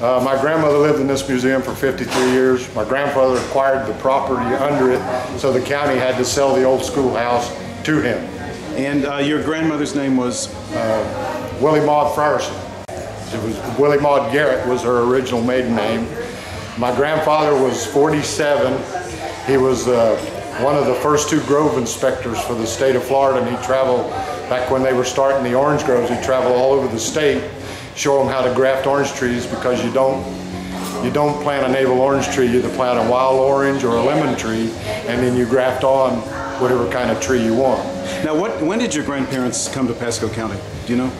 My grandmother lived in this museum for 53 years. My grandfather acquired the property under it, so the county had to sell the old schoolhouse to him. And your grandmother's name was? Willie Maude Garrett. It was Willie Maude Garrett was her original maiden name. My grandfather was 47. He was one of the first two grove inspectors for the state of Florida, and he traveled, back when they were starting the orange groves, he traveled all over the state, show them how to graft orange trees, because you don't plant a navel orange tree, you either plant a wild orange or a lemon tree, and then you graft on whatever kind of tree you want. Now, when did your grandparents come to Pasco County? Do you know?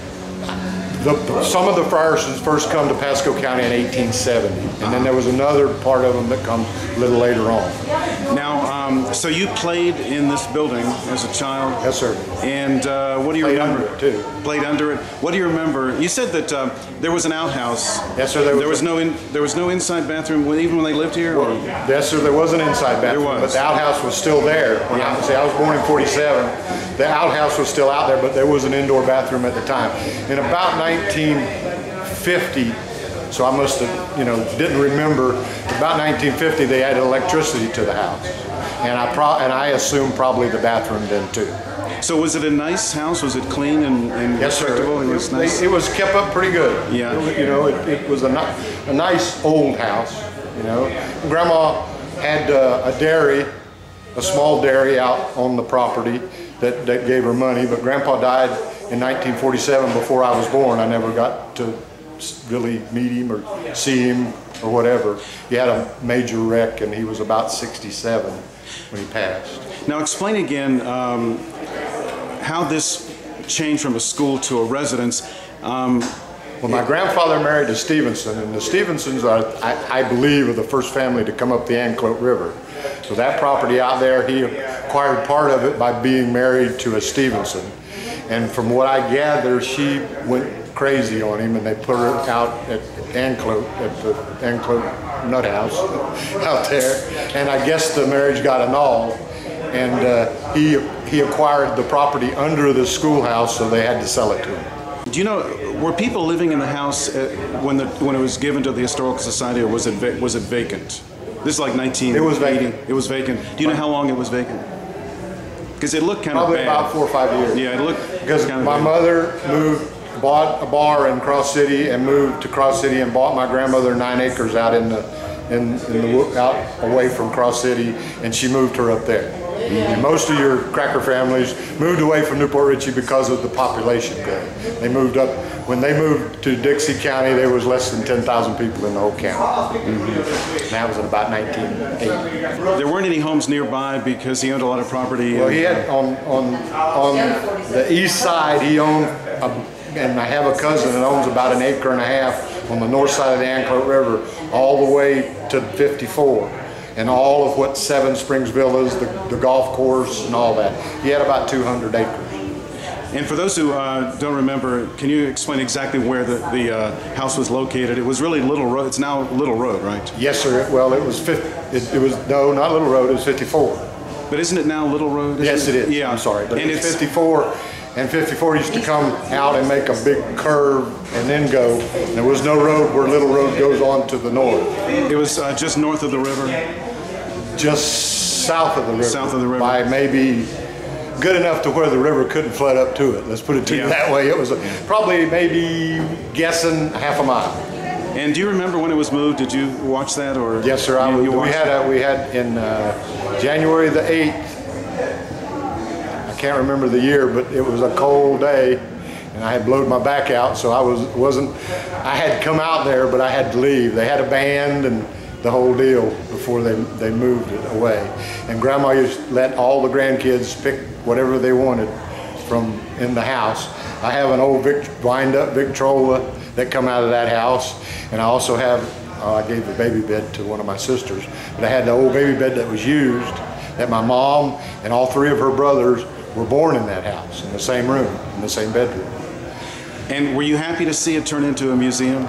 Some of the Friersons first come to Pasco County in 1870, and then there was another part of them that come a little later on. Now, so you played in this building as a child? Yes, sir. And what do you remember? Played under it, too. Played under it. What do you remember? You said that there was an outhouse. Yes, sir. There was no inside bathroom even when they lived here? Well, yes, sir. There was an inside bathroom, there was. But the outhouse was still there. I was born in 47. The outhouse was still out there, but there was an indoor bathroom at the time. In about 1950, so I must have, didn't remember. About 1950, they added electricity to the house, and I assume probably the bathroom then too. So was it a nice house? Was it clean and yes, respectable? Sir. It was nice. It was kept up pretty good. Yeah. It was a nice old house. Grandma had a dairy, a small dairy out on the property that gave her money, but Grandpa died in 1947 before I was born. I never got to really meet him or see him or whatever. He had a major wreck and he was about 67 when he passed. Now explain again how this changed from a school to a residence. Well, my grandfather married a Stevenson, and the Stevensons are, I believe, are the first family to come up the Anclote River. So that property out there, he acquired part of it by being married to a Stevenson. And from what I gather, she went crazy on him, and they put her out at Anclote, at the Anclote Nut House out there. And I guess the marriage got annulled, and he acquired the property under the schoolhouse, so they had to sell it to him. Do you know, were people living in the house when it was given to the Historical Society, or was it vacant? This is like 1980. It was vacant. It was vacant. Do you know how long it was vacant? Because it looked kind of bad. Probably about 4 or 5 years. Yeah, it looked because kind of my bad. mother bought a bar in Cross City and moved to Cross City and bought my grandmother 9 acres out out away from Cross City, and she moved her up there. And most of your cracker families moved away from Newport Richey because of the population growth. They moved up, when they moved to Dixie County, there was less than 10,000 people in the whole county. And that was in about 1980. There weren't any homes nearby because he owned a lot of property. Well, he had, on the east side, he owned, and I have a cousin that owns about 1.5 acres on the north side of the Anclote River, all the way to 54. And all of what Seven Springs Villas, the golf course, and all that. He had about 200 acres. And for those who don't remember, can you explain exactly where the house was located? It was really Little Road. It's now Little Road, right? Yes, sir. Well, it was no, not Little Road. It was 54. But isn't it now Little Road? Yes, it is. Yeah, I'm sorry, but and it's 54. And 54 used to come out and make a big curve and then go. There was no road where Little Road goes on to the north. It was just north of the river? Just south of the river. South of the river. By maybe good enough to where the river couldn't flood up to it. Let's put it to you that way. It was probably maybe guessing half a mile. And do you remember when it was moved? Did you watch that? Or yes, sir. We had in January the 8th. I can't remember the year, but it was a cold day, and I had blowed my back out, so I had come out there, but I had to leave. They had a band and the whole deal before they moved it away. And Grandma used to let all the grandkids pick whatever they wanted from in the house. I have an old wind-up Victrola that come out of that house, and I also have, I gave the baby bed to one of my sisters, but I had the old baby bed that was used, that my mom and all 3 of her brothers were born in that house, in the same room, in the same bedroom. And were you happy to see it turn into a museum?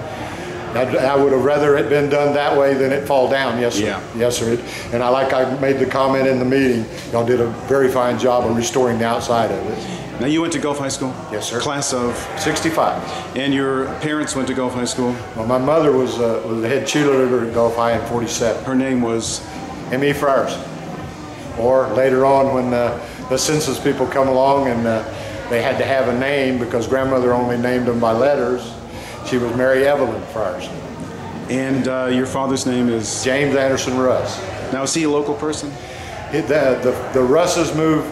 I would have rather it been done that way than it fall down, yes sir. Yeah. Yes sir. And I made the comment in the meeting, y'all did a very fine job of restoring the outside of it. Now you went to Gulf High School? Yes, sir. Class of? 65. And your parents went to Gulf High School? Well, my mother was the head cheerleader at Gulf High in 47. Her name was? Ed Frierson. Or later on when the census people come along and they had to have a name because grandmother only named them by letters, she was Mary Evelyn Frierson. And your father's name is? James Anderson Russ. Now, is he a local person? The Russes moved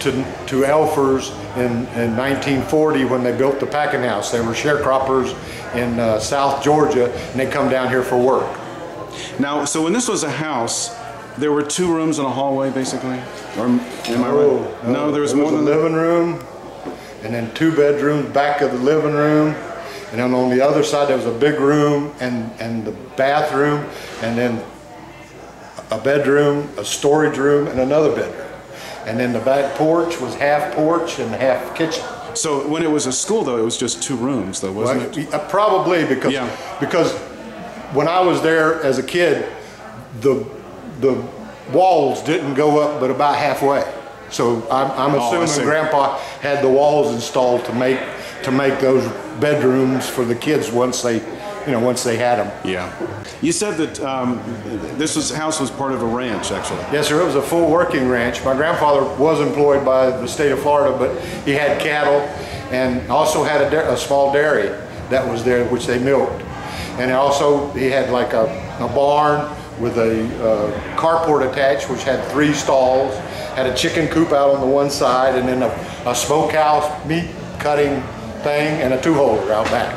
to Elfers in 1940 when they built the packing house. They were sharecroppers in South Georgia, and they come down here for work. Now, so when this was a house, there were 2 rooms and a hallway, basically? Or am I right? No, there was more than a living room, and then 2 bedrooms back of the living room, and then on the other side there was a big room and the bathroom, and then a bedroom, a storage room, and another bedroom. And then the back porch was half porch and half kitchen. So when it was a school, though, it was just 2 rooms, though, wasn't it? Probably because when I was there as a kid, the walls didn't go up but about halfway. So I'm assuming Grandpa had the walls installed to make those bedrooms for the kids once they had them. Yeah. You said that this house was part of a ranch, actually. Yes, sir. It was a full working ranch. My grandfather was employed by the state of Florida, but he had cattle and also had a small dairy that was there, which they milked. And also he had like a barn with a carport attached, which had 3 stalls, had a chicken coop out on the one side, and then a smokehouse meat cutting thing and a 2-holer out back.